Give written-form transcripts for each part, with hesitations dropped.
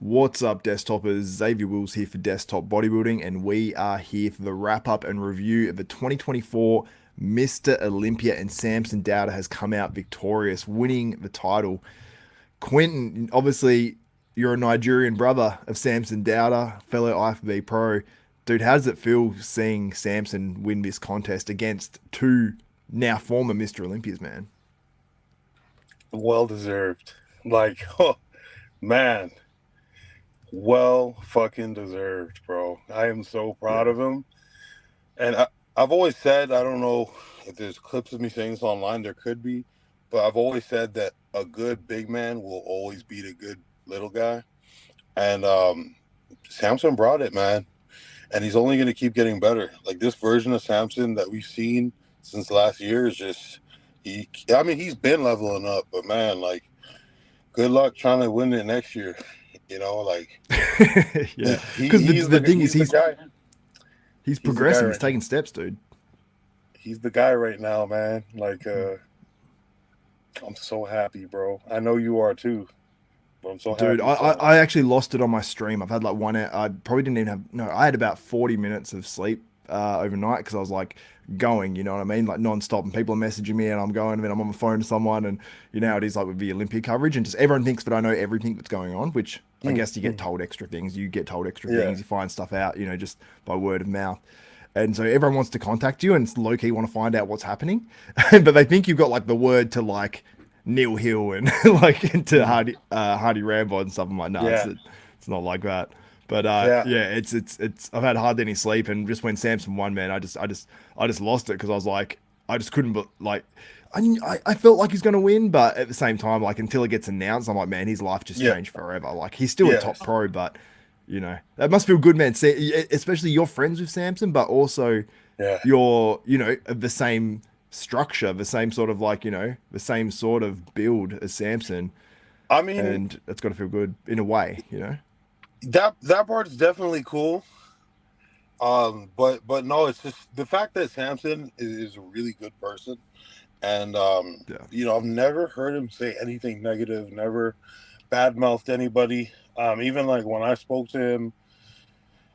What's up, desktoppers? Xavier Wills here for Desktop Bodybuilding, and we are here for the wrap up and review of the 2024 Mr. Olympia. And Samson Dauda has come out victorious, winning the title. Quinton, obviously, you're a Nigerian brother of Samson Dauda, fellow IFBB pro. Dude, how does it feel seeing Samson win this contest against two now former Mr. Olympias, man? Well deserved. Like, oh, man, well fucking deserved, bro. I am so proud Yeah. of him. And I've always said, I don't know if there's clips of me saying this online, there could be, but I've always said that a good big man will always beat a good little guy. And Samson brought it, man. And he's only going to keep getting better. Like, this version of Samson that we've seen since last year is just, he's been leveling up, but man, like, good luck trying to win it next year. Like, Yeah, because he's the thing is, the guy. he's He's the guy progressing, he's right now. taking steps, dude. He's the guy right now, man. Like, I'm so happy, bro. I know you are too, but I'm so Dude, happy I, for I him. I actually lost it on my stream. I've had like one hour. I probably didn't even have, no, I had about 40 minutes of sleep overnight because I was like going, you know what I mean? Like non-stop, and people are messaging me and I'm going, and then I'm on the phone to someone, and you know how it is like with the Olympia coverage, and just everyone thinks that I know everything that's going on, which I guess you get Mm. told extra things. You get told extra Yeah, things. You find stuff out, you know, just by word of mouth. And so everyone wants to contact you and low key want to find out what's happening, but they think you've got like the word to like Neil Hill and like into Mm. Hardy Rambo and stuff. I'm like, no, Yeah, it's not like that. But yeah, yeah, it's I've had hardly any sleep, and just when Samson won, man, I just lost it because I was like, I just couldn't, but like. I felt like he's going to win, but at the same time, like until it gets announced, I'm like, man, his life just yeah, changed forever. Like he's still a yeah, top pro, but you know that must feel good, man. See, especially you're friends with Samson, but also yeah. you're, you know, of the same structure, the same sort of like, you know, the same sort of build as Samson, I mean, and that's got to feel good in a way, you know. that part's definitely cool. But no, it's just the fact that Samson is a really good person, and Yeah. I've never heard him say anything negative, never badmouthed anybody. Even like when I spoke to him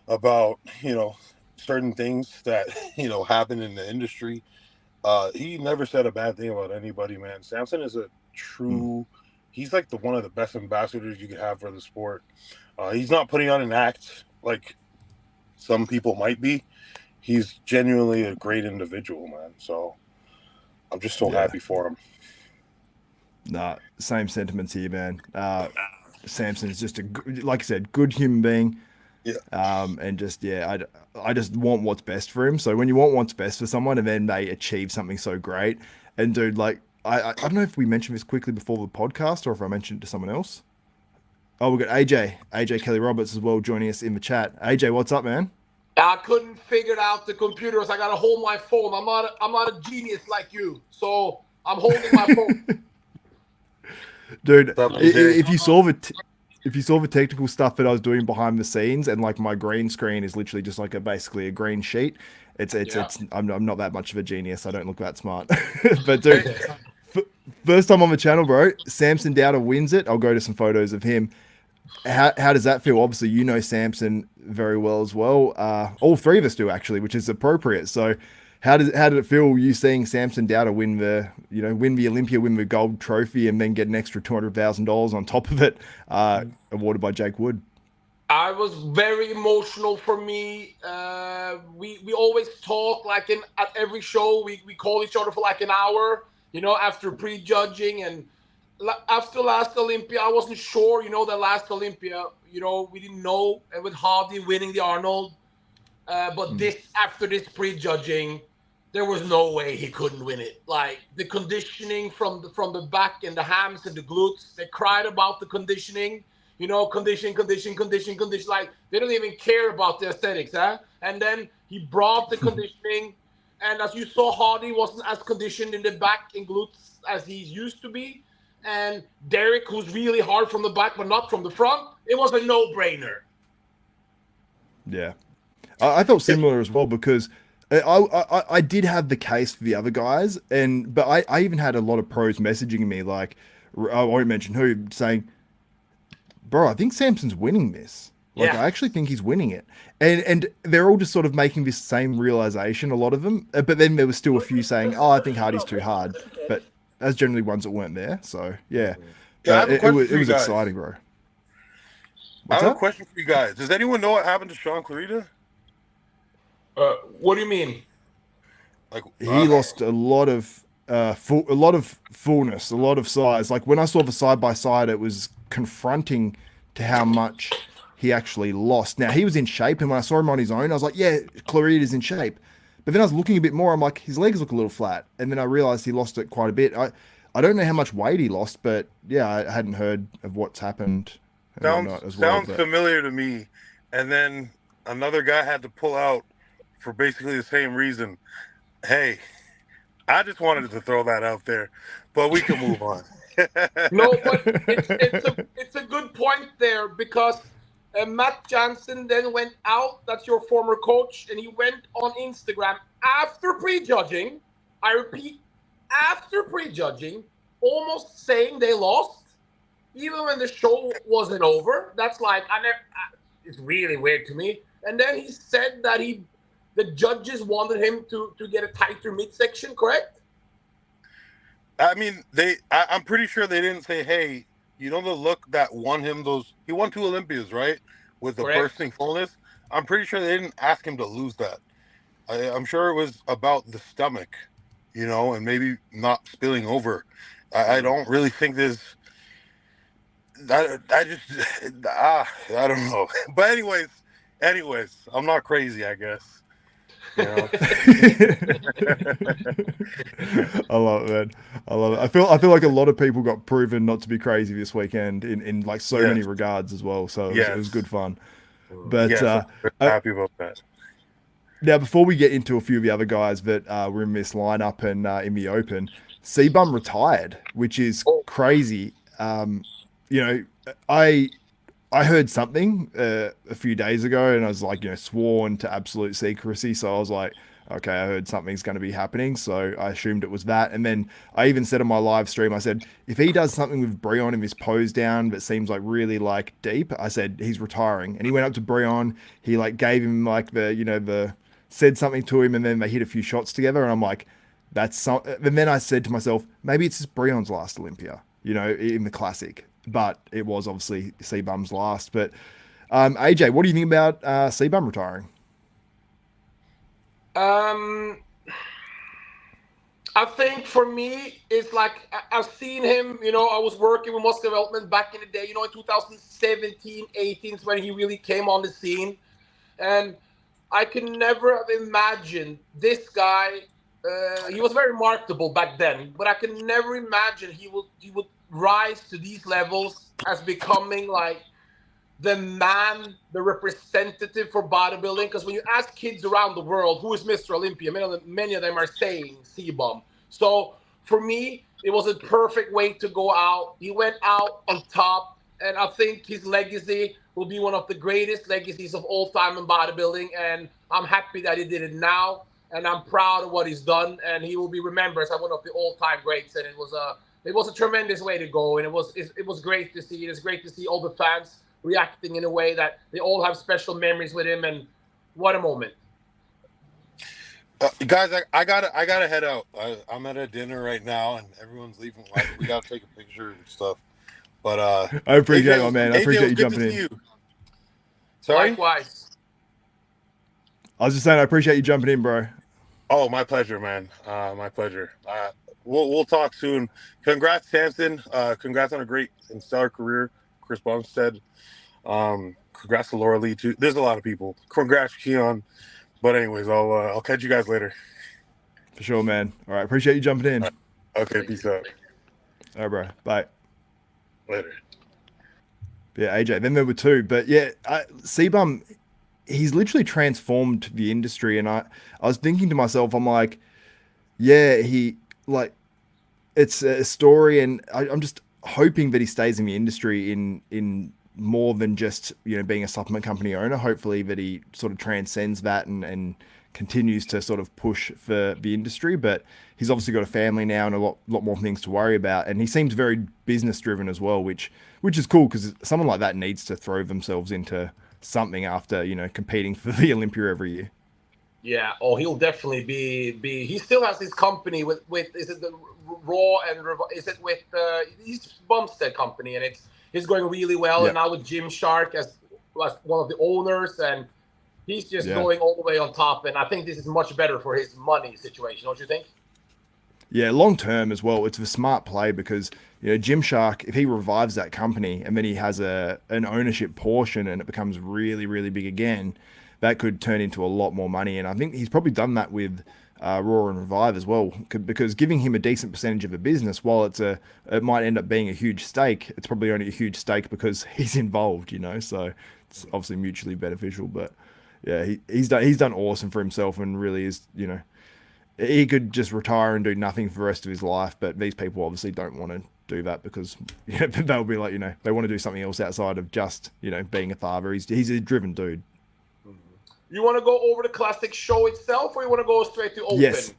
about certain things that happen in the industry, he never said a bad thing about anybody. Man, Samson is a Mm. true. He's like the one of the best ambassadors you could have for the sport. He's not putting on an act like some people might be. He's genuinely a great individual, man. So I'm just so Yeah. happy for him. Nah, same sentiments here, man. Samson is just like I said, good human being. Yeah, And just yeah, I just want what's best for him. So when you want what's best for someone and then they achieve something so great, and dude, like I don't know if we mentioned this quickly before the podcast or if I mentioned it to someone else. Oh, we got AJ Kelly Roberts as well joining us in the chat. AJ, what's up, man? I couldn't figure out the computers. I gotta hold my phone. I'm not a genius like you, so I'm holding my phone. Dude, what's up, AJ? if you saw the technical stuff that I was doing behind the scenes, and like my green screen is literally just like basically a green sheet. Yeah. I'm not that much of a genius. I don't look that smart. But dude, f- first time on the channel, bro. Samson Dowda wins it. I'll go to some photos of him. How does that feel? Obviously, you know Samson very well as well. All three of us do actually, which is appropriate. So, how did it feel you seeing Samson Dowda win win the Olympia, win the gold trophy, and then get an extra $200,000 on top of it, awarded by Jake Wood? I was very emotional for me. We always talk like in at every show. We call each other for like an hour, after prejudging and after last Olympia. I wasn't sure, the last Olympia. We didn't know with Hardy winning the Arnold. But Mm. this after this prejudging, there was no way he couldn't win it. Like the conditioning from the back and the hams and the glutes, they cried about the conditioning. Condition. Like they don't even care about the aesthetics, huh? And then he brought the conditioning, and as you saw, Hardy wasn't as conditioned in the back and glutes as he's used to be. And Derek, who's really hard from the back but not from the front, it was a no-brainer. Yeah, I felt similar as well because I did have the case for the other guys, but I even had a lot of pros messaging me like I won't mention who saying, bro, I think Samson's winning this. Like, Yeah. I actually think he's winning it. And they're all just sort of making this same realization, a lot of them. But then there was still a few saying, oh, I think Hardy's too hard. But as generally ones that weren't there. So, yeah. Yeah, I have But a question it for you was guys. exciting, bro. I What's have a that? question for you guys. Does anyone know what happened to Sean Clarita? What do you mean? Like He lost a lot of fullness, a lot of size. Like when I saw the side by side, it was confronting to how much he actually lost. Now he was in shape, and when I saw him on his own, I was like, yeah, Clarita's in shape. But then I was looking a bit more. I'm like, his legs look a little flat, and then I realized he lost it quite a bit. I don't know how much weight he lost, but yeah, I hadn't heard of what's happened and whatnot as well. Sounds familiar to me. And then another guy had to pull out for basically the same reason. Hey, I just wanted to throw that out there, but we can move on. No, but it's a good point there, because Matt Jansen then went out. That's your former coach, and he went on Instagram after prejudging. I repeat, after prejudging, almost saying they lost, even when the show wasn't over. That's like it's really weird to me. And then he said that the judges wanted him to get a tighter midsection, correct? I mean, I'm pretty sure they didn't say, hey, you know the look that won him those. He won 2 Olympias, right? With the Correct. bursting fullness. I'm pretty sure they didn't ask him to lose that. I'm sure it was about the stomach, you know, and maybe not spilling over. I don't really think there's. I don't know. But anyways, I'm not crazy, I guess. You know? I love it, man. I love it. I feel like a lot of people got proven not to be crazy this weekend in like so many regards as well. So it was good fun. But I'm happy about that. Now, before we get into a few of the other guys that were in this lineup and in the Open, C-Bum retired, which is crazy. You know, I heard something a few days ago, and I was like, you know, sworn to absolute secrecy. So I was like, okay, I heard something's going to be happening. So I assumed it was that. And then I even said on my live stream, I said, if he does something with Breon in this pose down that seems like really like deep, I said, he's retiring. And he went up to Breon. He like gave him like said something to him, and then they hit a few shots together. And I'm like, that's so. And then I said to myself, maybe it's just Breon's last Olympia, you know, in the classic. But it was obviously C-Bum's last. But AJ, what do you think about C-Bum retiring? I think for me, it's like I've seen him, you know, I was working with muscle development back in the day, you know, in 2017, 18 when he really came on the scene. And I can never have imagined this guy. He was very marketable back then, but I can never imagine he would rise to these levels as becoming like the man, the representative for bodybuilding. Because when you ask kids around the world who is Mr. Olympia, many of them are saying C-Bum. So for me, it was a perfect way to go out. He went out on top, and I think his legacy will be one of the greatest legacies of all time in bodybuilding. And I'm happy that he did it now, and I'm proud of what he's done. And he will be remembered as one of the all-time greats. And it was a tremendous way to go, and it was great to see. It's great to see all the fans reacting in a way that they all have special memories with him, and what a moment. Guys, I gotta head out. I'm at a dinner right now, and everyone's leaving. We gotta take a picture and stuff. But I appreciate it, man. I appreciate you jumping in. You. Sorry? Likewise. I was just saying, I appreciate you jumping in, bro. Oh, my pleasure, man. My pleasure. We'll talk soon. Congrats, Samson. Congrats on a great and stellar career. Chris Bumstead. Congrats to Laura Lee too. There's a lot of people. Congrats, Keon. But anyways, I'll catch you guys later. For sure, man. All right, appreciate you jumping in. Okay, peace out. All right, bro. Bye. Later. Yeah, AJ. Then there were 2, but yeah, C-Bum, he's literally transformed the industry, and I was thinking to myself, I'm like, yeah, it's a story, and I'm just hoping that he stays in the industry in more than just, you know, being a supplement company owner. Hopefully that he sort of transcends that and continues to sort of push for the industry. But he's obviously got a family now and a lot more things to worry about. And he seems very business driven as well, which is cool because someone like that needs to throw themselves into something after, you know, competing for the Olympia every year. Yeah. Oh, he'll definitely be. He still has his company with is it the Raw and is it with his Bumstead company, and it's going really well. Yep. And now with Jim Shark as one of the owners, and he's just going all the way on top. And I think this is much better for his money situation, don't you think? Yeah, long term as well. It's a smart play because, you know, Jim Shark, if he revives that company and then he has an ownership portion and it becomes really, really big again, that could turn into a lot more money. And I think he's probably done that with Raw and Revive as well, because giving him a decent percentage of a business, while it might end up being a huge stake, it's probably only a huge stake because he's involved, you know. So it's obviously mutually beneficial. But yeah, he's done awesome for himself and really is, you know, he could just retire and do nothing for the rest of his life. But these people obviously don't want to do that because, you know, they'll be like, you know, they want to do something else outside of just, you know, being a father. He's a driven dude. You want to go over the classic show itself, or you want to go straight to Open? Yes.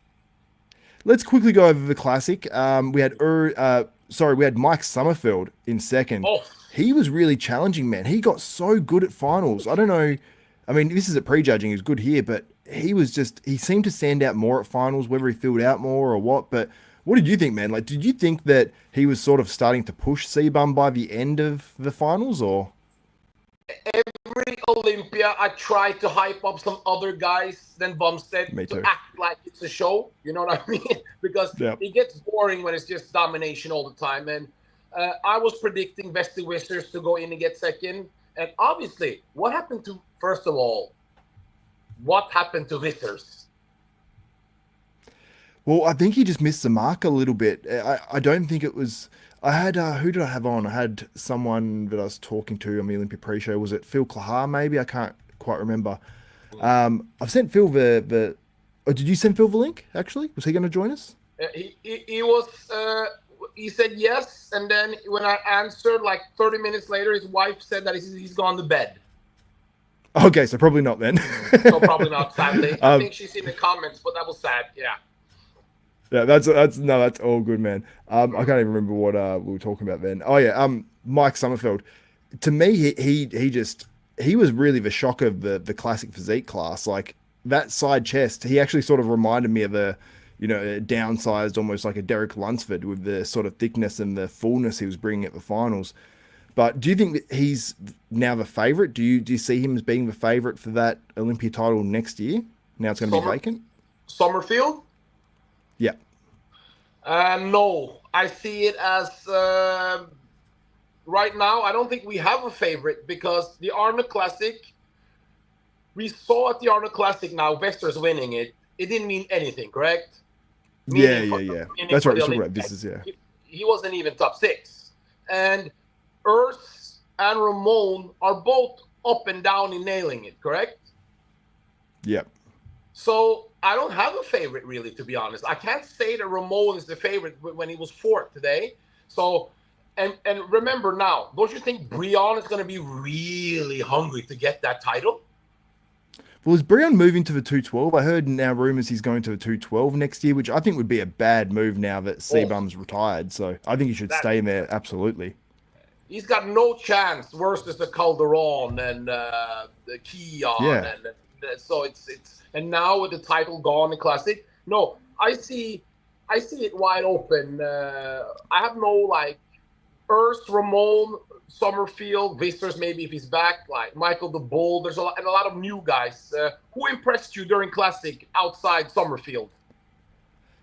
Let's quickly go over the classic. We had Mike Summerfield in second. Oh. He was really challenging, man. He got so good at finals. I don't know. I mean, this is a prejudging. He was good here, but he seemed to stand out more at finals, whether he filled out more or what. But what did you think, man? Like, did you think that he was sort of starting to push C-Bum by the end of the finals, or? Every Olympia, I try to hype up some other guys than Bumstead to act like it's a show. You know what I mean? Because it gets boring when it's just domination all the time. And I was predicting Vesty Wizards to go in and get second. And obviously, what happened to Wizards? Well, I think he just missed the mark a little bit. I don't think it was. I had who did I have on? I had someone that I was talking to on the Olympia pre-show. Was it Phil Klahar? Maybe I can't quite remember. I've sent Phil the. Oh, did you send Phil the link? Actually, was he going to join us? He was. He said yes, and then when I answered, like 30 minutes later, his wife said that he's gone to bed. Okay, so probably not then. So probably not. Sadly, I think she's in the comments, but that was sad. Yeah. Yeah, that's all good, man. I can't even remember what we were talking about then. Oh yeah, Mike Summerfield. To me, he was really the shock of the classic physique class. Like that side chest, he actually sort of reminded me of a downsized, almost like a Derek Lunsford with the sort of thickness and the fullness he was bringing at the finals. But do you think that he's now the favorite? Do you see him as being the favorite for that Olympia title next year? Now it's going to be vacant. Summerfield? Yeah. No, I see it as right now. I don't think we have a favorite because the Arnold Classic. We saw at the Arnold Classic now, Vester's winning it. It didn't mean anything, correct? Yeah. That's right. He wasn't even top 6, and Earth and Ramon are both up and down in nailing it, correct? Yep. So I don't have a favorite, really, to be honest. I can't say that Ramon is the favorite when he was 4th today. So, and remember now, don't you think Breon is going to be really hungry to get that title? Well, is Breon moving to the 212? I heard now rumors he's going to the 212 next year, which I think would be a bad move now that C-Bum's retired. So I think he should stay in there, absolutely. He's got no chance versus the Calderon and the Keon. Yeah. And so it's and now with the title gone in Classic, no, I see it wide open. I have no like Earth, Ramon, Summerfield, Visters maybe if he's back, like Michael the Bull. There's a lot of new guys. Who impressed you during Classic outside Summerfield?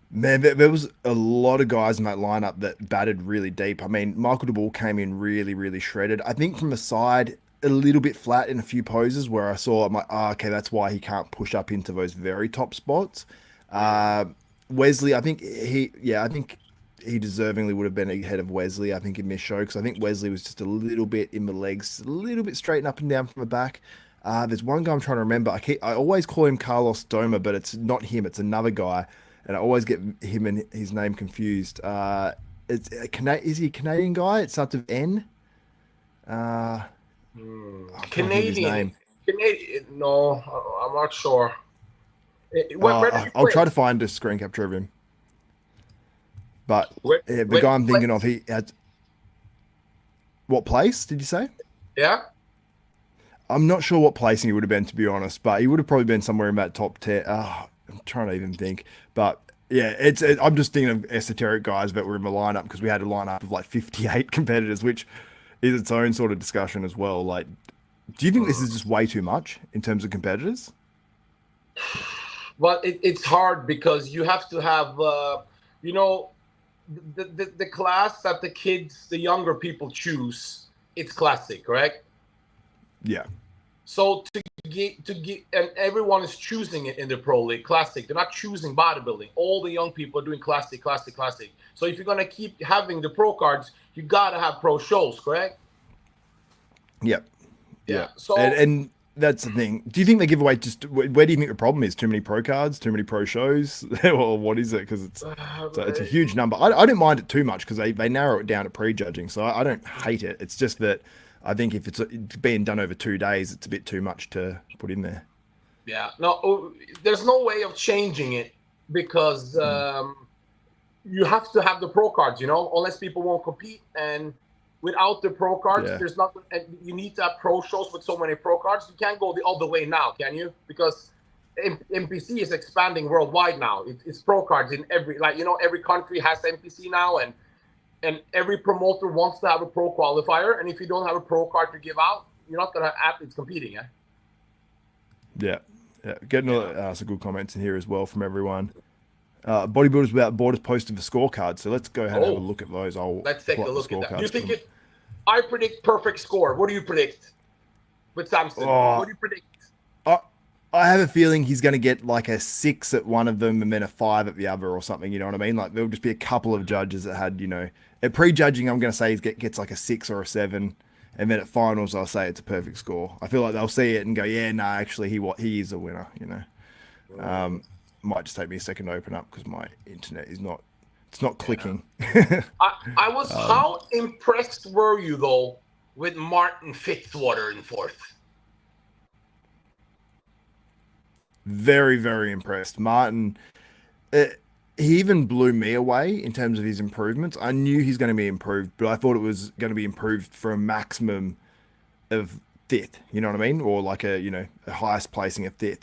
Man, there was a lot of guys in that lineup that batted really deep. I mean, Michael the Bull came in really, really shredded. I think from the side, a little bit flat in a few poses where I saw, I'm like, okay, that's why he can't push up into those very top spots. Wesley, I think he deservingly would have been ahead of Wesley, I think, in this show, because I think Wesley was just a little bit in the legs, a little bit straight up and down from the back. There's one guy I'm trying to remember. I always call him Carlos Doma, but it's not him. It's another guy, and I always get him and his name confused. Is he a Canadian guy? It starts with N. Canadian. No, I'm not sure. Where did you I'll play? try to find a screen capture of him. But the Where guy did I'm you thinking play? of, he had what place did you say? Yeah. I'm not sure what placing he would have been, to be honest, but he would have probably been somewhere in that top 10. I'm trying to even think. But yeah, I'm just thinking of esoteric guys that were in the lineup because we had a lineup of like 58 competitors, which is its own sort of discussion as well. Like, do you think this is just way too much in terms of competitors? Well, it's hard because you have to have, you know, the class that the kids, the younger people choose. It's classic, correct? Yeah. So and everyone is choosing it in the pro league classic. They're not choosing bodybuilding. All the young people are doing classic, classic, classic. So if you're gonna keep having the pro cards, you gotta have pro shows, correct? Yep. Yeah. So and that's the thing. Do you think they give away just where do you think the problem is? Too many pro cards, too many pro shows, or what is it? Because it's a huge number. I don't mind it too much because they narrow it down to prejudging, so I don't hate it. It's just that I think if it's being done over 2 days, it's a bit too much to put in there. yeah, no, there's no way of changing it because you have to have the pro cards, you know, unless people won't compete. And without the pro cards, there's not. And you need to have pro shows with so many pro cards. You can't go the other way now, can you? Because NPC is expanding worldwide now. It's pro cards in every, like, you know, every country has NPC now, and every promoter wants to have a pro qualifier. And if you don't have a pro card to give out, you're not gonna have athletes competing, yeah. Yeah. Getting some good comments in here as well from everyone. Bodybuilders Without Borders posted the scorecard, so let's go ahead and have a look at those. Let's take a look at that. You think I predict perfect score. What do you predict with Samson? What do you predict? I have a feeling he's going to get like a 6 at one of them and then a 5 at the other or something. You know what I mean? Like there'll just be a couple of judges that had, you know, at prejudging, I'm going to say he gets like a 6 or a 7. And then at finals, I'll say it's a perfect score. I feel like they'll see it and go, yeah, no, actually, he is a winner, you know. Might just take me a second to open up because my internet is not clicking. I was, how impressed were you, though, with Martin Fitzwater in 4th? Very, very impressed. Martin, he even blew me away in terms of his improvements. I knew he's going to be improved, but I thought it was going to be improved for a maximum of 5th, you know what I mean? Or like a highest placing of 5th.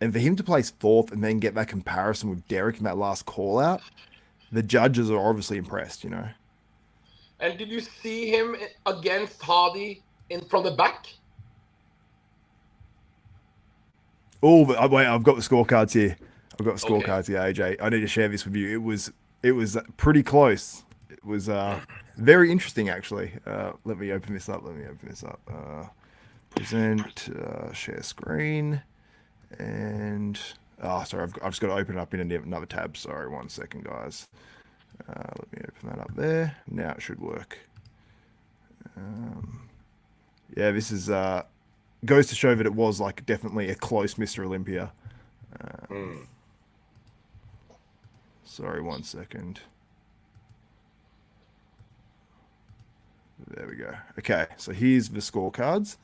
And for him to place 4th and then get that comparison with Derek in that last call out, the judges are obviously impressed, you know. And did you see him against Hardy from the back? Oh, wait, I've got the scorecards here. I've got the scorecards here, AJ. I need to share this with you. It was pretty close. It was very interesting, actually. Let me open this up. Present, share screen. And sorry, I've just got to open it up in another tab. Sorry, 1 second, guys. Let me open that up there. Now it should work. Yeah, this is goes to show that it was like definitely a close Mr. Olympia. Sorry, 1 second. There we go. Okay, so here's the scorecards.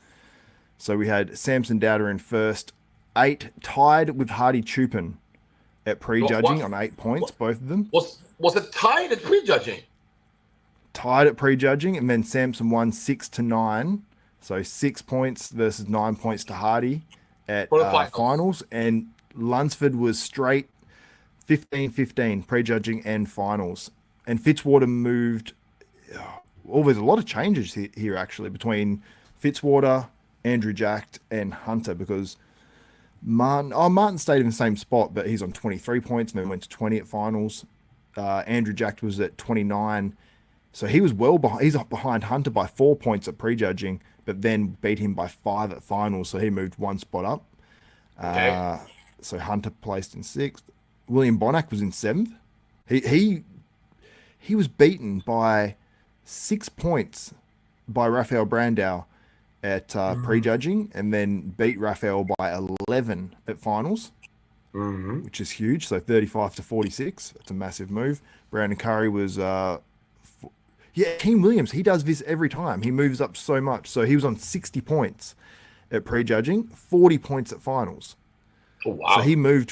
So we had Samson Dauda in first. 8, tied with Hardy Chupin at prejudging on 8 points, both of them. Was it tied at prejudging? Tied at prejudging, and then Samson won 6-9, so 6 points versus 9 points to Hardy at finals. And Lunsford was straight 15-15 prejudging and finals. And Fitzwater moved. There's a lot of changes here actually between Fitzwater, Andrew Jack, and Hunter because. Martin stayed in the same spot, but he's on 23 points and then went to 20 at finals. Andrew Jack was at 29. So he was well behind. He's up behind Hunter by 4 points at prejudging, but then beat him by 5 at finals. So he moved 1 spot up. Okay. So Hunter placed in 6th. William Bonac was in 7th. He was beaten by 6 points by Rafael Brandau at prejudging, and then beat Rafael by 11 at finals, which is huge. So 35-46. That's a massive move. Brandon Curry was, King Williams. He does this every time. He moves up so much. So he was on 60 points at prejudging, 40 points at finals. Oh, wow. So he moved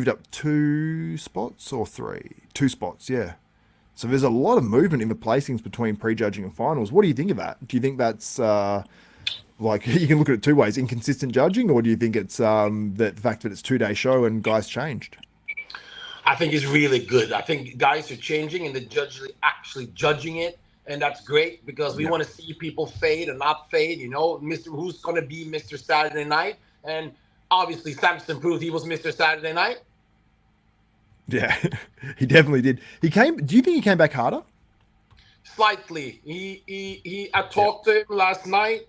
up 2 spots or 3? 2 spots, yeah. So there's a lot of movement in the placings between prejudging and finals. What do you think of that? Do you think that's like you can look at it 2 ways: inconsistent judging, or do you think it's the fact that it's 2-day show and guys changed? I think it's really good. I think guys are changing and the judge are actually judging it. And that's great because we want to see people fade and not fade, you know, who's going to be Mr. Saturday Night. And obviously Samson proved he was Mr. Saturday Night. Yeah, he definitely did. Do you think he came back harder? Slightly. I talked to him last night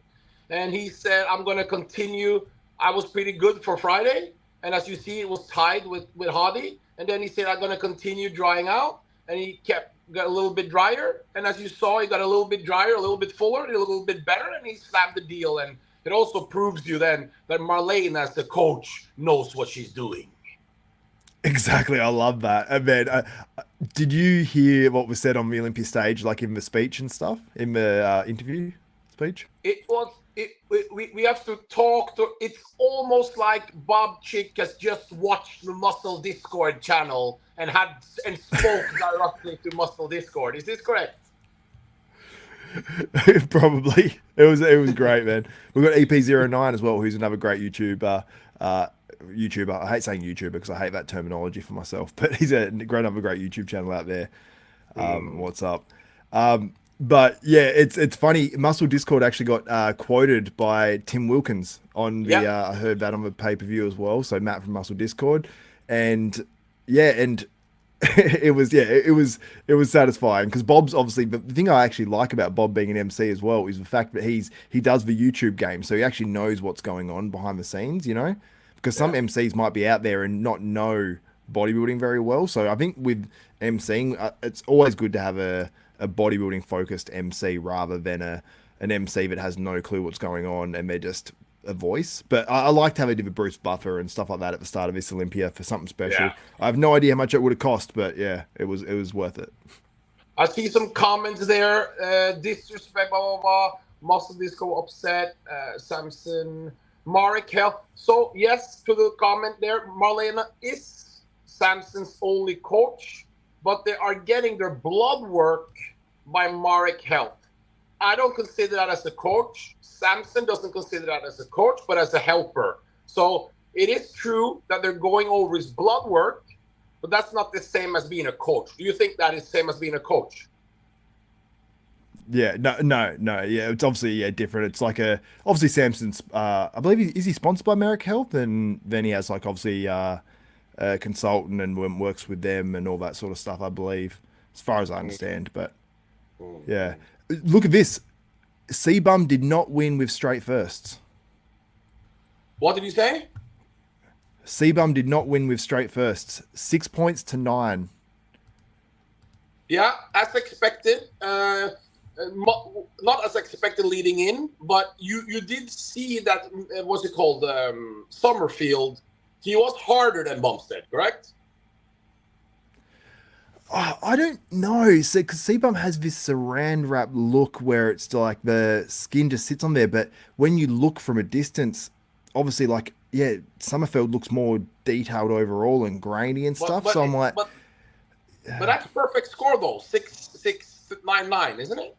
and he said, I'm going to continue. I was pretty good for Friday. And as you see, it was tied with Hadi. And then he said, I'm going to continue drying out. And he got a little bit drier. And as you saw, he got a little bit drier, a little bit fuller, a little bit better. And he slammed the deal. And it also proves you then that Marlene, as the coach, knows what she's doing. Exactly. I love that. And man, did you hear what was said on the Olympia stage, like in the speech and stuff, in the interview speech? We have to talk to. It's almost like Bob Chick has just watched the Muscle Discord channel and spoke directly to Muscle Discord. Is this correct? Probably. It was great, man. We've got EP09 as well, who's another great YouTuber. I hate saying YouTuber because I hate that terminology for myself, but he's another great YouTube channel out there. What's up? But yeah, it's funny. Muscle Discord actually got quoted by Tim Wilkins on the. I heard that on the pay-per-view as well. So Matt from Muscle Discord, and it was satisfying because Bob's obviously the thing I actually like about Bob being an MC as well is the fact that he does the YouTube game, so he actually knows what's going on behind the scenes, you know, because some MCs might be out there and not know bodybuilding very well. So I think with MCing, it's always good to have a bodybuilding focused MC rather than an MC that has no clue what's going on and they're just a voice. But I liked how they did the Bruce Buffer and stuff like that at the start of this Olympia for something special. I have no idea how much it would have cost, but yeah, it was worth it. I see some comments there. Disrespect, blah, blah, blah. Muscle Disco upset. Samson, Marek Health. So yes, to the comment there, Marlena is Samson's only coach, but they are getting their blood work by Marek Health. I don't consider that as a coach. Samson doesn't consider that as a coach, but as a helper. So it is true that they're going over his blood work, but that's not the same as being a coach. Do you think that is the same as being a coach? Yeah, no. Yeah, it's obviously different. It's like obviously Samson's. I believe is he sponsored by Marek Health, and then he has like obviously a consultant and works with them and all that sort of stuff. I believe, as far as I understand. But yeah, look at this. C-Bum did not win with straight firsts. What did you say? C-Bum did not win with straight firsts. 6 points to 9. Yeah, as expected. Not as expected leading in, but you did see that, what's it called, Summerfield, he was harder than Bumstead, correct? I don't know. So, because C-Bum has this saran wrap look where it's like the skin just sits on there, but when you look from a distance, obviously, like, yeah, Summerfield looks more detailed overall and grainy and stuff. So I'm like, but that's perfect score though, 6.99, isn't it?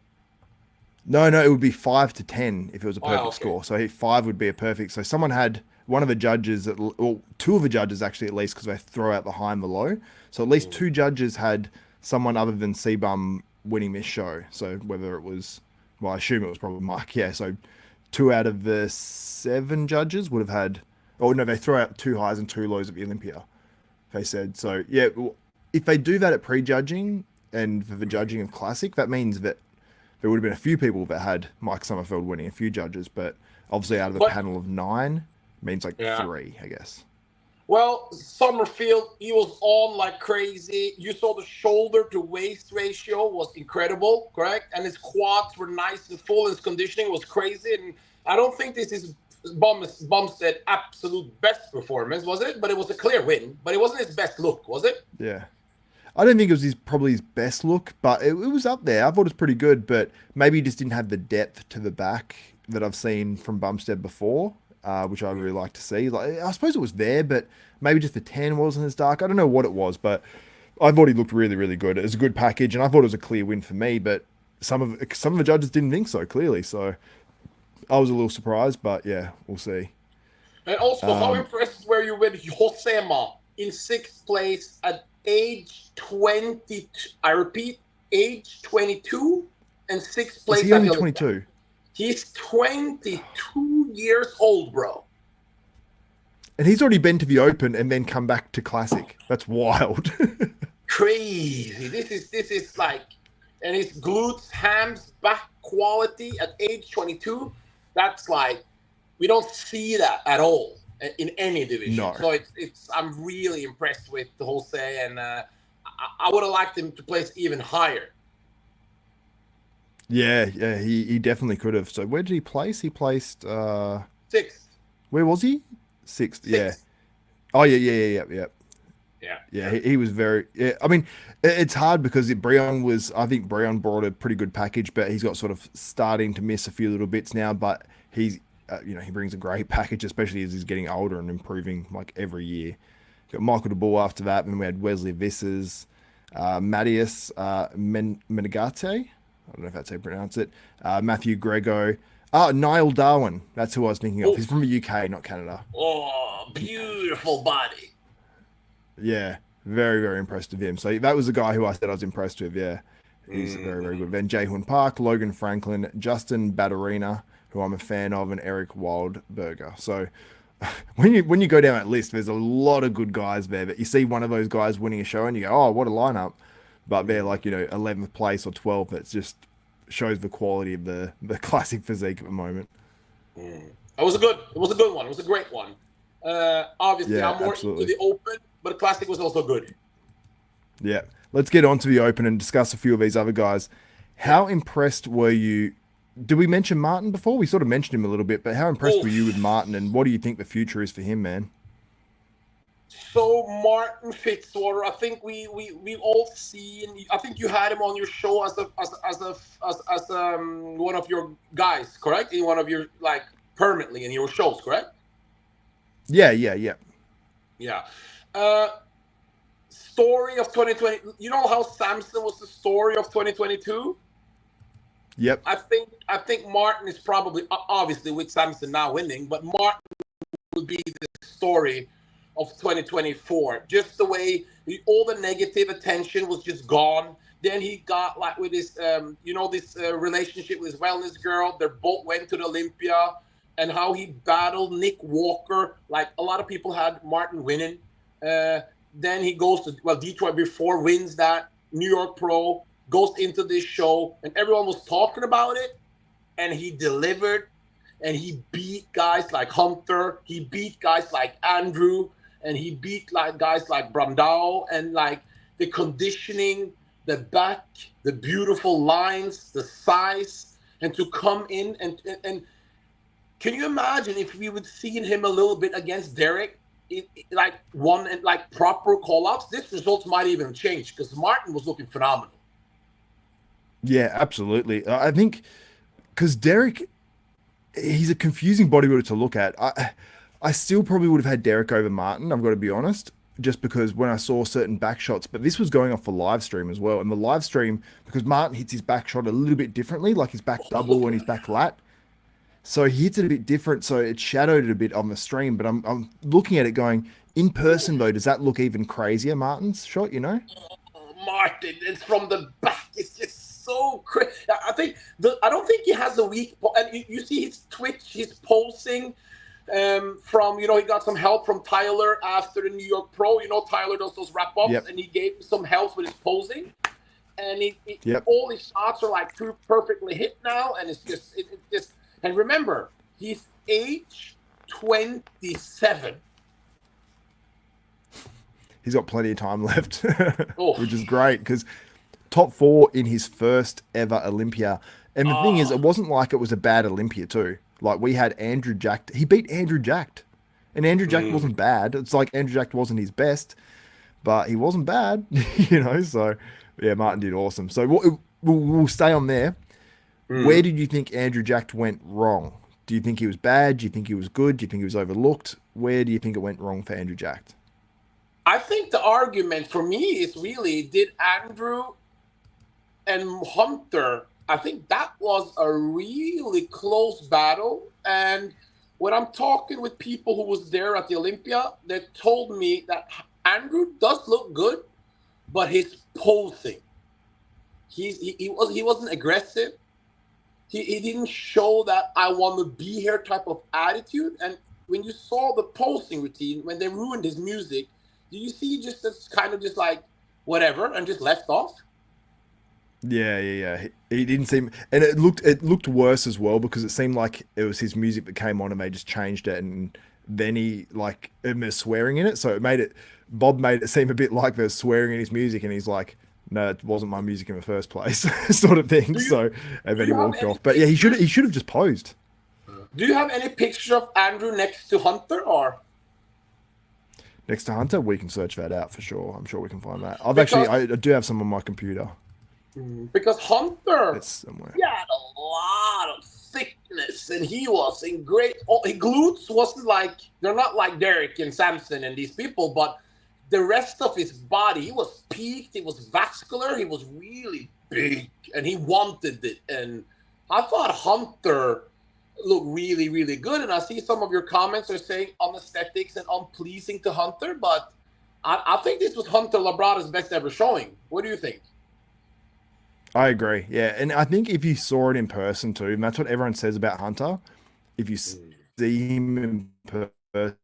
No, it would be 5 to 10 if it was a perfect score. So 5 would be a perfect. So someone had one of the judges, or two of the judges actually at least, because they throw out the high and the low. So at least 2 judges had someone other than C-Bum winning this show. So whether it was, well, I assume it was probably Mike. Yeah, so 2 out of the 7 judges would have had, oh no, they throw out 2 highs and 2 lows at the Olympia, they said. So yeah, if they do that at prejudging and for the judging of Classic, that means that there would have been a few people that had Mike Summerfield winning, a few judges, but obviously out of a panel of 9 means like 3, I guess. Well, Summerfield, he was on like crazy. You saw the shoulder to waist ratio was incredible, correct? And his quads were nice and full. His conditioning was crazy. And I don't think this is Bumstead's absolute best performance, was it? But it was a clear win. But it wasn't his best look, was it? Yeah. I don't think it was probably his best look, but it was up there. I thought it was pretty good, but maybe he just didn't have the depth to the back that I've seen from Bumstead before. which I really like to see. Like, I suppose it was there, but maybe just the tan wasn't as dark. I don't know what it was, but I thought he looked really, really good. It was a good package, and I thought it was a clear win for me, but some of the judges didn't think so, clearly. So I was a little surprised, but yeah, we'll see. And also, how impressed were you with Josema in 6th place at age 20? I repeat, age 22 and 6th place. Is he only 22? He's 22 years old, bro. And he's already been to the Open and then come back to Classic. That's wild. Crazy. This is like, and his glutes, hams, back quality at age 22. That's like, we don't see that at all in any division. No. So I'm really impressed with Jose, and I would have liked him to place even higher. Yeah, he definitely could have. So where did he place? He placed 6th. Where was he? 6th. Yeah. Oh yeah. Yeah. He was very. Yeah, I mean, it's hard because I think Breon brought a pretty good package, but he's got sort of starting to miss a few little bits now. But he's, he brings a great package, especially as he's getting older and improving like every year. Got Michael DeBull after that, and we had Wesley Visses, Matthias Menegate. I don't know if that's how you pronounce it. Matthew Grego. Niall Darwin. That's who I was thinking of. He's from the UK, not Canada. Oh, beautiful body. Yeah, very, very impressed with him. So that was the guy who I said I was impressed with. Yeah, he's very, very good. Then Jae-Hoon Park, Logan Franklin, Justin Batterina, who I'm a fan of, and Eric Wildberger. So when you go down that list, there's a lot of good guys there. But you see one of those guys winning a show, and you go, "Oh, what a lineup!" But they're like 11th place or 12th. That just shows the quality of the classic physique at the moment. It was a good one. It was a great one. Obviously, Yeah, I'm more absolutely. into the Open, but the Classic was also good. Yeah, let's get on to the Open and discuss a few of these other guys. How impressed were you? Did we mention Martin before? We sort of mentioned him a little bit, but how impressed were you with Martin, and what do you think the future is for him, man? So Martin Fitzwater, I think we've all seen. I think you had him on your show as one of your guys, correct? In one of your permanently in your shows, correct? Yeah. Yeah. Story of 2020. You know how Samson was the story of 2022? Yep. I think Martin is probably, obviously with Samson now winning, but Martin would be the story of 2024. Just the way all the negative attention was just gone. Then he got with his, this relationship with his wellness girl. They both went to the Olympia, and how he battled Nick Walker. Like a lot of people had Martin winning. Then he goes to Detroit before, wins that New York Pro, goes into this show, and everyone was talking about it, and he delivered, and he beat guys like Hunter, he beat guys like Andrew, and he beat guys like Brandao, and the conditioning, the back, the beautiful lines, the size, and to come in and can you imagine if we would seen him a little bit against Derek, one and proper call-ups, this result might even change because Martin was looking phenomenal. Yeah, absolutely. I think because Derek, he's a confusing bodybuilder to look at. I still probably would have had Derek over Martin, I've got to be honest, just because when I saw certain back shots, but this was going off the live stream as well. And the live stream, because Martin hits his back shot a little bit differently, like his back double and his back lat. So he hits it a bit different, so it shadowed it a bit on the stream. But I'm looking at it going, in person though, does that look even crazier, Martin's shot, Martin, it's from the back. It's just so crazy. I don't think he has a weak, and you see his twitch, his pulsing from, he got some help from Tyler after the New York Pro. Tyler does those wrap-ups, Yep. and he gave him some help with his posing. And Yep. all his shots are too perfectly hit now, and it's just. And remember, he's age 27. He's got plenty of time left, Oh. which is great because top 4 in his first ever Olympia. And the thing is, it wasn't like it was a bad Olympia too. Like we had Andrew Jack. He beat Andrew Jack. And Andrew Jack wasn't bad. It's like Andrew Jack wasn't his best, but he wasn't bad, So, yeah, Martin did awesome. So we'll stay on there. Where did you think Andrew Jack went wrong? Do you think he was bad? Do you think he was good? Do you think he was overlooked? Where do you think it went wrong for Andrew Jacked? I think the argument for me is really, did Andrew and Hunter, I think that was a really close battle. And when I'm talking with people who was there at the Olympia, they told me that Andrew does look good, but his posing, he wasn't aggressive. He didn't show that I want to be here type of attitude. And when you saw the posing routine, when they ruined his music, do you see just this kind of just like whatever and just left off? Yeah. He didn't seem, and it looked worse as well because it seemed like it was his music that came on and they just changed it, and then he like was swearing in it, so Bob made it seem a bit like they're swearing in his music, and he's like, no, it wasn't my music in the first place, sort of thing. And then he walked off. But yeah, he should have just posed. Do you have any picture of Andrew next to Hunter or? Next to Hunter, we can search that out for sure. I'm sure we can find that. I do have some on my computer. Because Hunter, It's somewhere. he had a lot of thickness, and he was in great. His glutes wasn't like, they're not like Derek and Samson and these people, but the rest of his body, he was peaked, he was vascular, he was really big, and he wanted it. And I thought Hunter looked really, really good. And I see some of your comments are saying unesthetics and unpleasing to Hunter, but I think this was Hunter Labrada's best ever showing. What do you think? I agree. Yeah. And I think if you saw it in person too, and that's what everyone says about Hunter, if you see him in person,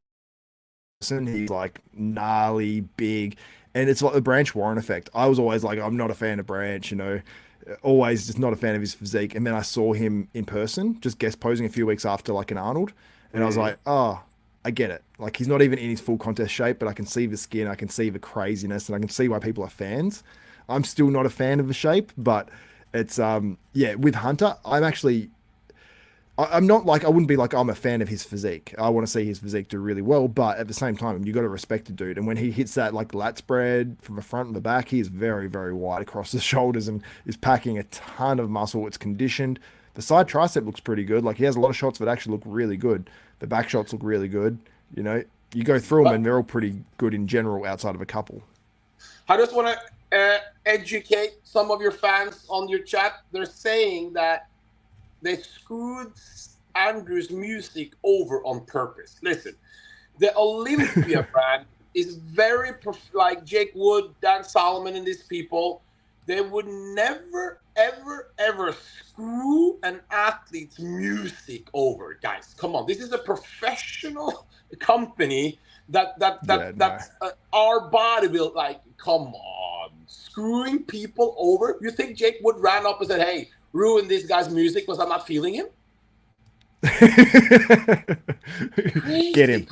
he's like gnarly, big, and it's like the Branch Warren effect. I was always like, I'm not a fan of Branch, you know, always just not a fan of his physique. And then I saw him in person, just guest posing a few weeks after like an Arnold, and I was like, oh, I get it. Like he's not even in his full contest shape, but I can see the skin, I can see the craziness, and I can see why people are fans. I'm still not a fan of the shape, but it's yeah, with Hunter, I'm not like, I wouldn't be like, I'm a fan of his physique. I want to see his physique do really well, but at the same time, you got to respect the dude. And when he hits that like lat spread from the front and the back, he is very, very wide across the shoulders and is packing a ton of muscle. It's conditioned. The side tricep looks pretty good. Like he has a lot of shots that actually look really good. The back shots look really good. You know, you go through them and they're all pretty good in general outside of a couple. I just want to educate some of your fans on your chat. They're saying that they screwed Andrew's music over on purpose. Listen, the Olympia brand is very like Jake Wood, Dan Solomon, and these people. They would never, ever screw an athlete's music over, guys. Come on, this is a professional company that's our bodybuild. Like, come on, screwing people over. You think Jake Wood ran up and said, "Hey, ruin this guy's music because I'm not feeling him"? Get him.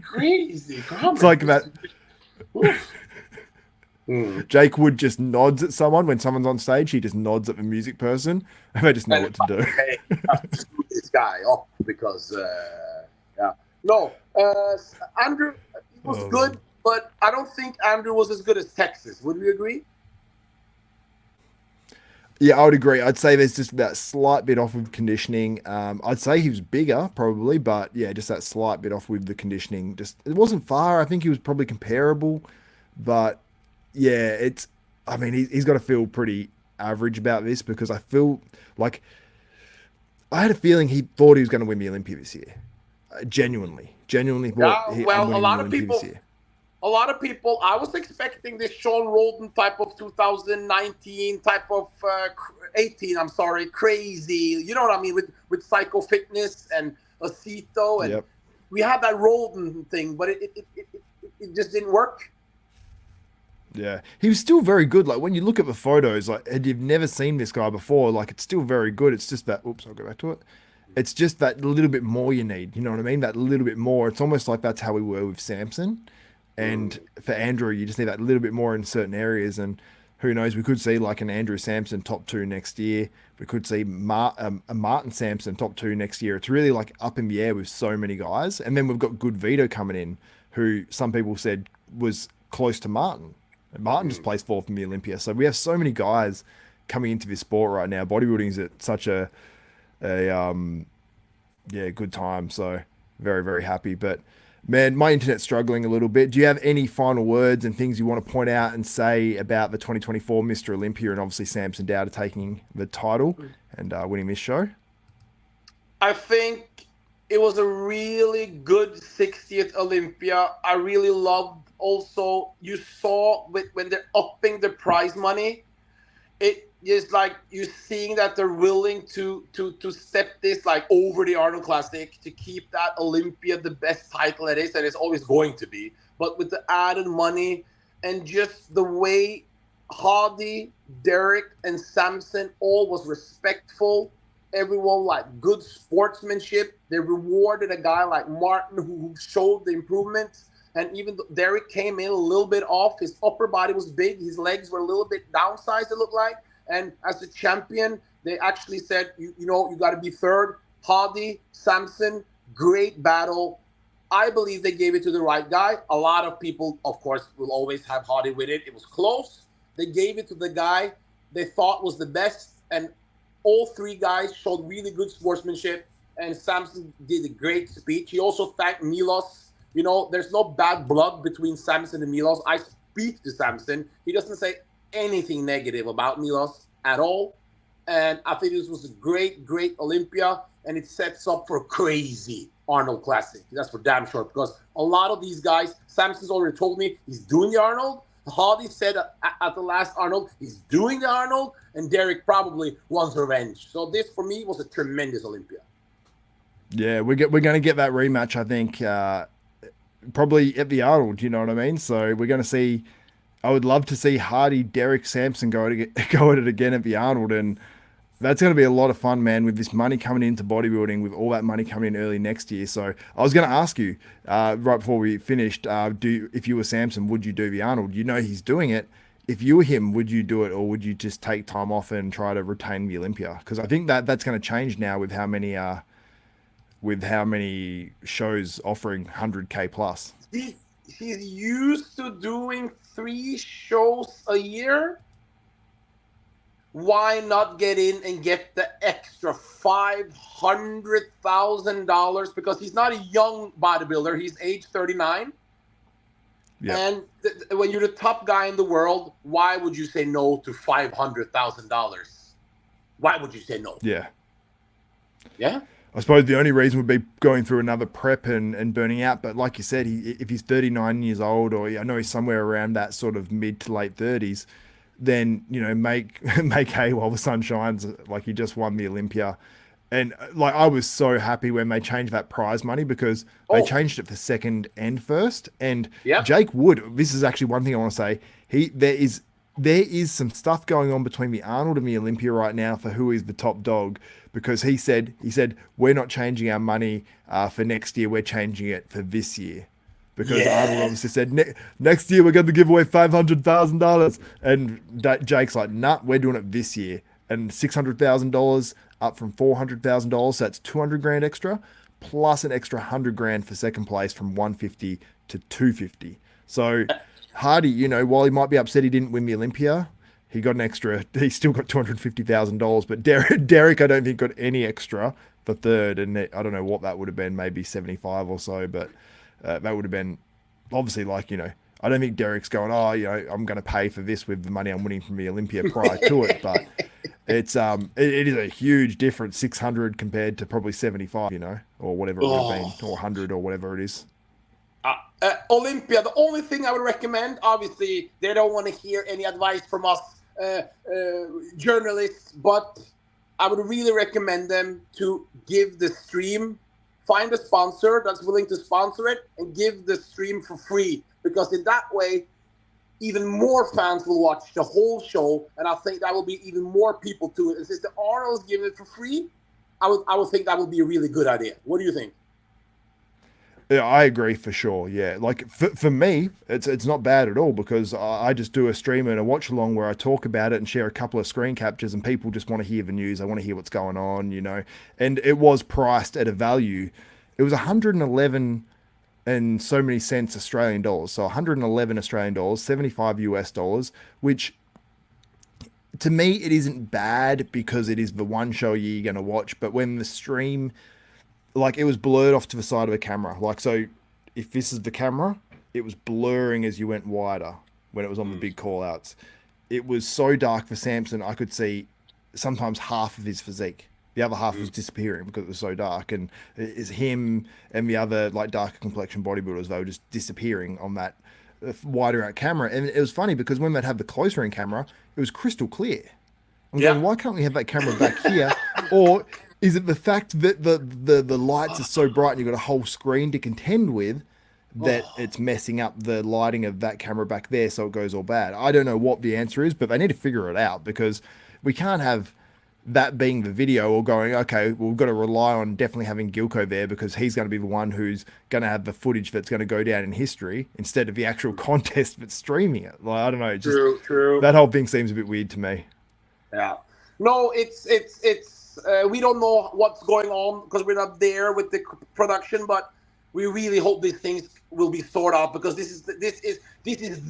Crazy. It's like that. Jake Wood just nods at someone when someone's on stage. He just nods at the music person, and they just know what to do. Hey, I have to screw this guy up because, yeah. No, Andrew was good, but I don't think Andrew was as good as Texas. Would we agree? Yeah, I would agree. I'd say there's just that slight bit off with conditioning. I'd say he was bigger probably, but yeah, just that slight bit off with the conditioning. Just it wasn't far. I think he was probably comparable, but yeah, I mean, he's got to feel pretty average about this because I feel like I had a feeling he thought he was going to win the Olympia this year. Genuinely thought. Yeah, well, a lot of people. I was expecting this Sean Roldan type of 2019 type of 18. I'm sorry, crazy. You know what I mean with Psycho Fitness and Aceto, and we had that Roldan thing, but it just didn't work. Yeah, he was still very good. Like when you look at the photos, like and you've never seen this guy before, like it's still very good. It's just that. Oops, I'll go back to it. It's just that little bit more you need. You know what I mean? That little bit more. It's almost like that's how we were with Samson. And for Andrew, you just need that little bit more in certain areas. And who knows, we could see like an Andrew Samson top 2 next year. We could see a Martin Samson top 2 next year. It's really like up in the air with so many guys. And then we've got Good Vito coming in, who some people said was close to Martin. And Martin just placed 4th in the Olympia. So we have so many guys coming into this sport right now. Bodybuilding is at such a a yeah, good time. So very, very happy. But man, my internet's struggling a little bit. Do you have any final words and things you want to point out and say about the 2024 Mr. Olympia and obviously Samson Dauda taking the title and winning this show? I think it was a really good 60th Olympia. I really loved also, you saw when they're upping the prize money, it is like you're seeing that they're willing to step this like over the Arnold Classic to keep that Olympia the best title it is, and it's always going to be. But with the added money and just the way Hardy, Derek, and Samson all was respectful. Everyone like good sportsmanship. They rewarded a guy like Martin who showed the improvements. And even though Derek came in a little bit off, his upper body was big, his legs were a little bit downsized, it looked like. And as a champion, they actually said, you know, you got to be third. Hardy, Samson, great battle. I believe they gave it to the right guy. A lot of people, of course, will always have Hardy with it. It was close. They gave it to the guy they thought was the best. And all three guys showed really good sportsmanship. And Samson did a great speech. He also thanked Milos. You know, there's no bad blood between Samson and Milos. I speak to Samson. He doesn't say anything negative about Milos at all. And I think this was a great, great Olympia. And it sets up for a crazy Arnold Classic. That's for damn sure. Because a lot of these guys, Samson's already told me he's doing the Arnold. Hardy said at the last Arnold, he's doing the Arnold. And Derek probably wants revenge. So this, for me, was a tremendous Olympia. Yeah, we're going to get that rematch, I think, probably at the Arnold, you know what I mean? So we're going to see, I would love to see Hardy, Derek, Samson go at it again at the Arnold. And that's going to be a lot of fun, man, with this money coming into bodybuilding, with all that money coming in early next year. So I was going to ask you right before we finished, if you were Samson, would you do the Arnold? You know he's doing it. If you were him, would you do it, or would you just take time off and try to retain the Olympia? Because I think that's going to change now with how many shows offering 100K plus. He's used to doing 3 shows a year. Why not get in and get the extra $500,000? Because he's not a young bodybuilder. He's age 39. Yep. And when you're the top guy in the world, why would you say no to $500,000? Why would you say no? Yeah. Yeah. I suppose the only reason would be going through another prep and burning out. But like you said, if he's 39 years old, or I know he's somewhere around that sort of mid to late 30s, then, you know, make hay while the sun shines. Like, he just won the Olympia. And like, I was so happy when they changed that prize money, because they changed it for second and first. And Jake Wood, this is actually one thing I want to say. There is some stuff going on between the Arnold and the Olympia right now for who is the top dog, because he said we're not changing our money for next year, we're changing it for this year, because Arnold obviously said next year we're going to give away $500,000, and Jake's like, nah, we're doing it this year. And $600,000 up from $400,000, so that's $200,000 extra, plus an extra $100,000 for second place, from 150 to 250. So Hardy, you know, while he might be upset he didn't win the Olympia, he got an extra. He still got $250,000. But Derek, I don't think got any extra for third, and I don't know what that would have been, maybe 75 or so. But that would have been obviously, like, you know, I don't think Derek's going, oh, you know, I'm going to pay for this with the money I'm winning from the Olympia prior to it. But it's it is a huge difference, 600 compared to probably 75, you know, or whatever it would have been, or 100 or whatever it is. Olympia, the only thing I would recommend, obviously, they don't want to hear any advice from us journalists, but I would really recommend them to give the stream, find a sponsor that's willing to sponsor it, and give the stream for free, because in that way, even more fans will watch the whole show, and I think that will be even more people to it. And since the Arnold's giving it for free, I would think that would be a really good idea. What do you think? Yeah, I agree for sure. Yeah, like for me, it's not bad at all, because I just do a stream and a watch along where I talk about it and share a couple of screen captures, and people just want to hear the news. They want to hear what's going on, you know. And it was priced at a value. It was 111 and so many cents Australian dollars. So 111 Australian dollars, 75 US dollars, which to me, it isn't bad because it is the one show you're going to watch. But when the stream, like, it was blurred off to the side of a camera. Like, so if this is the camera, it was blurring as you went wider when it was on the big call outs. It was so dark for Samson, I could see sometimes half of his physique. The other half was disappearing because it was so dark. And it's him and the other, like, darker complexion bodybuilders, they were just disappearing on that wider out camera. And it was funny because when they'd have the closer in camera, it was crystal clear. I'm going, why can't we have that camera back here? Or is it the fact that the lights are so bright and you've got a whole screen to contend with that it's messing up the lighting of that camera back there so it goes all bad? I don't know what the answer is, but they need to figure it out because we can't have that being the video or going, okay, well, we've got to rely on definitely having Gilco there because he's going to be the one who's going to have the footage that's going to go down in history instead of the actual contest that's streaming it. Like, I don't know. Just, True. That whole thing seems a bit weird to me. Yeah. No, it's we don't know what's going on because we're not there with the production, but we really hope these things will be sorted out because this is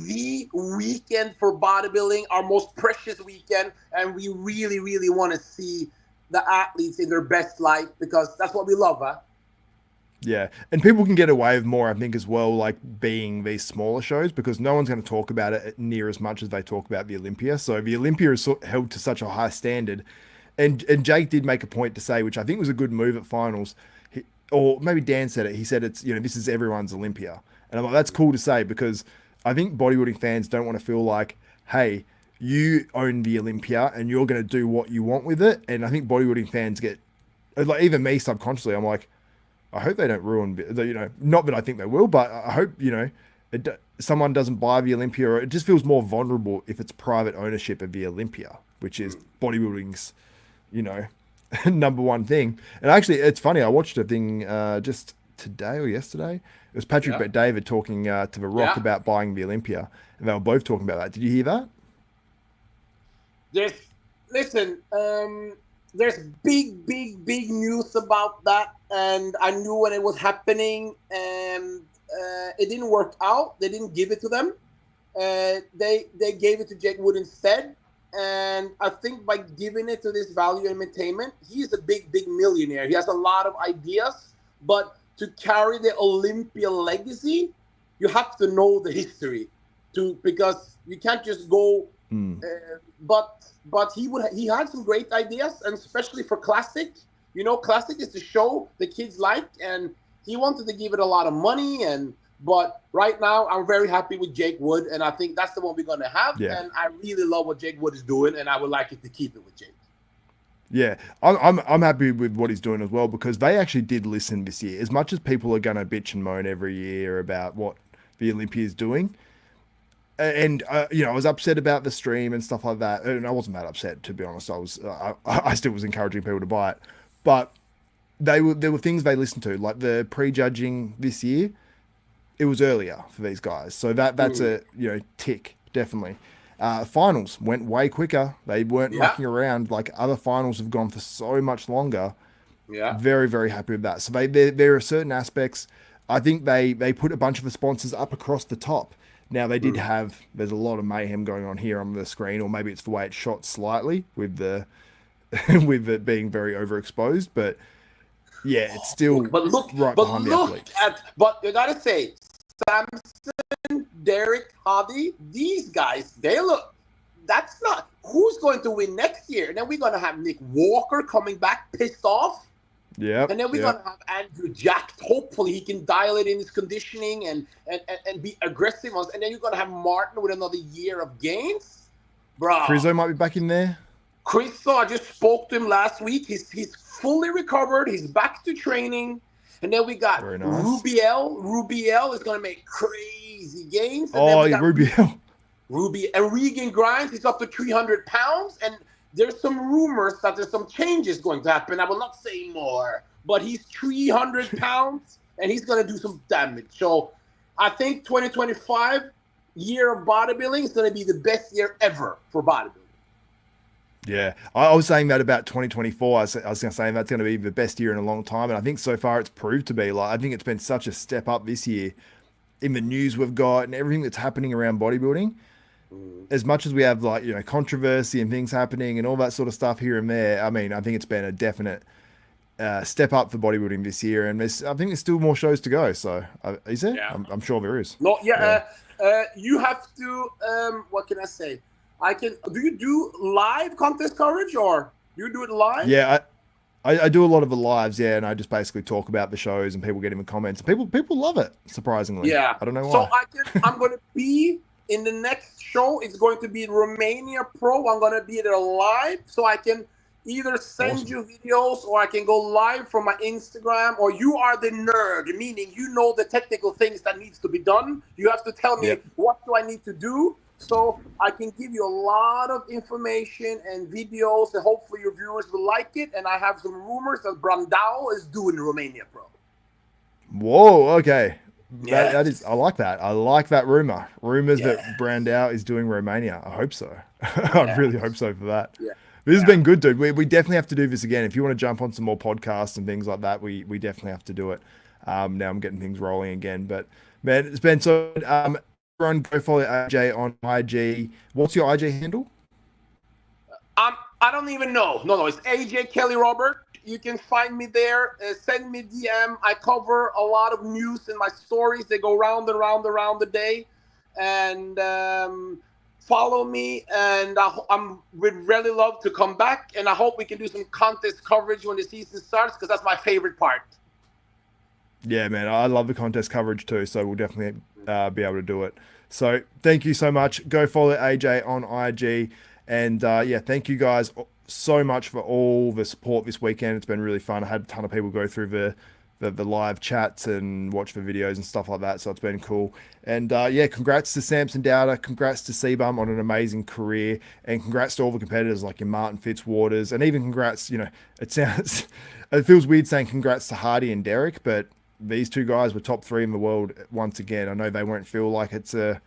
the weekend for bodybuilding, our most precious weekend, and we really, really want to see the athletes in their best light because that's what we love, huh? Yeah, and people can get away with more, I think, as well, like being these smaller shows because no one's going to talk about it near as much as they talk about the Olympia. So the Olympia is held to such a high standard, and Jake did make a point to say, which I think was a good move at finals, or maybe Dan said it. He said it's, you know, this is everyone's Olympia, and I'm like, that's cool to say because I think bodybuilding fans don't want to feel like, hey, you own the Olympia and you're going to do what you want with it. And I think bodybuilding fans get, like, even me subconsciously, I'm like, I hope they don't ruin, you know, not that I think they will, but I hope, you know, someone doesn't buy the Olympia, or it just feels more vulnerable if it's private ownership of the Olympia, which is bodybuilding's, you know, number one thing. And actually, it's funny, I watched a thing just today or yesterday. It was Patrick Bet David talking to The Rock about buying the Olympia, and they were both talking about that. Did you hear that? There's big news about that, and I knew when it was happening, and it didn't work out. They didn't give it to them. They gave it to Jake Wood instead, and I think by giving it to this value entertainment, he's a big millionaire. He has a lot of ideas, but to carry the Olympia legacy, you have to know the history, because you can't just go. But he had some great ideas, and especially for Classic. You know, Classic is the show the kids like, and he wanted to give it a lot of money. But right now, I'm very happy with Jake Wood, and I think that's the one we're going to have. Yeah. And I really love what Jake Wood is doing, and I would like it to keep it with Jake. Yeah, I'm happy with what he's doing as well, because they actually did listen this year. As much as people are going to bitch and moan every year about what the Olympia is doing, and you know, I was upset about the stream and stuff like that, and I wasn't that upset, to be honest. I still was encouraging people to buy it, but there were things they listened to, like the prejudging this year. It was earlier for these guys, so that's a, you know, tick, definitely. Finals went way quicker. They weren't mucking around like other finals have gone for so much longer. Yeah, very, very happy with that. So there are certain aspects. I think they put a bunch of the sponsors up across the top. Now they did have, there's a lot of mayhem going on here on the screen, or maybe it's the way it's shot slightly with the with it being very overexposed, but yeah, it's still right behind the athlete. But you gotta say, Samson, Derek, Hadi, these guys, they look, that's not, who's going to win next year? And then we're going to have Nick Walker coming back pissed off. Yeah. And then we're going to have Andrew Jack. Hopefully he can dial it in his conditioning and be aggressive. And then you're going to have Martin with another year of gains. Bro. Chriso might be back in there. Chriso, I just spoke to him last week. He's fully recovered. He's back to training. And then we got Rubiel. Rubiel is going to make crazy gains. And Rubiel. And Regan Grimes, he's up to 300 pounds. And there's some rumors that there's some changes going to happen. I will not say more. But he's 300 pounds, and he's going to do some damage. So I think 2025, year of bodybuilding, is going to be the best year ever for bodybuilding. Yeah, I was saying that about 2024. I was going to say that's going to be the best year in a long time, and I think so far it's proved to be. Like, I think it's been such a step up this year in the news we've got and everything that's happening around bodybuilding. as much as we have like, you know, controversy and things happening and all that sort of stuff here and there, I mean, I think it's been a definite step up for bodybuilding this year, and I think there's still more shows to go. So is there? Yeah. I'm sure there is. No, you have to. What can I say? Do you do live contest coverage, or do you do it live? Yeah, I do a lot of the lives, yeah, and I just basically talk about the shows, and people get in the comments. People love it, surprisingly. Yeah, I don't know why. So I'm going to be in the next show. It's going to be Romania Pro. I'm going to be there live, so I can either send you videos, or I can go live from my Instagram. Or you are the nerd, meaning you know the technical things that needs to be done. You have to tell me what do I need to do. So I can give you a lot of information and videos, and hopefully your viewers will like it. And I have some rumors that Brandao is doing Romania Pro. Whoa, okay. Yeah. That is, I like that. I like that rumor. Rumors that Brandao is doing Romania. I hope so. I really hope so for that. Yeah. This has been good, dude. We definitely have to do this again. If you want to jump on some more podcasts and things like that, we definitely have to do it. Now I'm getting things rolling again. But, man, it's been so good. Run go follow AJ on IG. What's your IG handle? I don't even know. No, it's AJ Kelly Robert. You can find me there. Send me DM. I cover a lot of news in my stories. They go round and round around the day. And follow me. And would really love to come back. And I hope we can do some contest coverage when the season starts, because that's my favorite part. Yeah, man, I love the contest coverage too. So we'll definitely be able to do it. So thank you so much. Go follow AJ on IG. And thank you guys so much for all the support this weekend. It's been really fun. I had a ton of people go through the live chats and watch the videos and stuff like that. So it's been cool. And congrats to Samson Dauda. Congrats to Seabum on an amazing career. And congrats to all the competitors like your Martin Fitzwaters. And even congrats, you know, it feels weird saying congrats to Hardy and Derek, but these two guys were top 3 in the world once again. I know they won't feel like it's a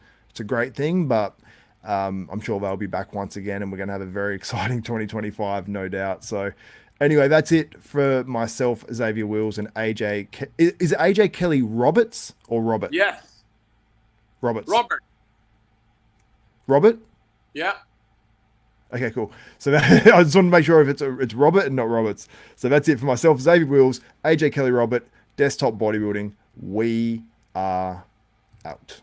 great thing, but I'm sure they'll be back once again, and we're going to have a very exciting 2025, no doubt. So anyway, that's it for myself, Xavier Wills, and AJ. Is it AJ Kelly Roberts or Robert? Yes. Roberts. Robert? Yeah. Okay, cool. So I just want to make sure if it's Robert and not Roberts. So that's it for myself, Xavier Wills, AJ Kelly Robert, Desktop Bodybuilding. We are out.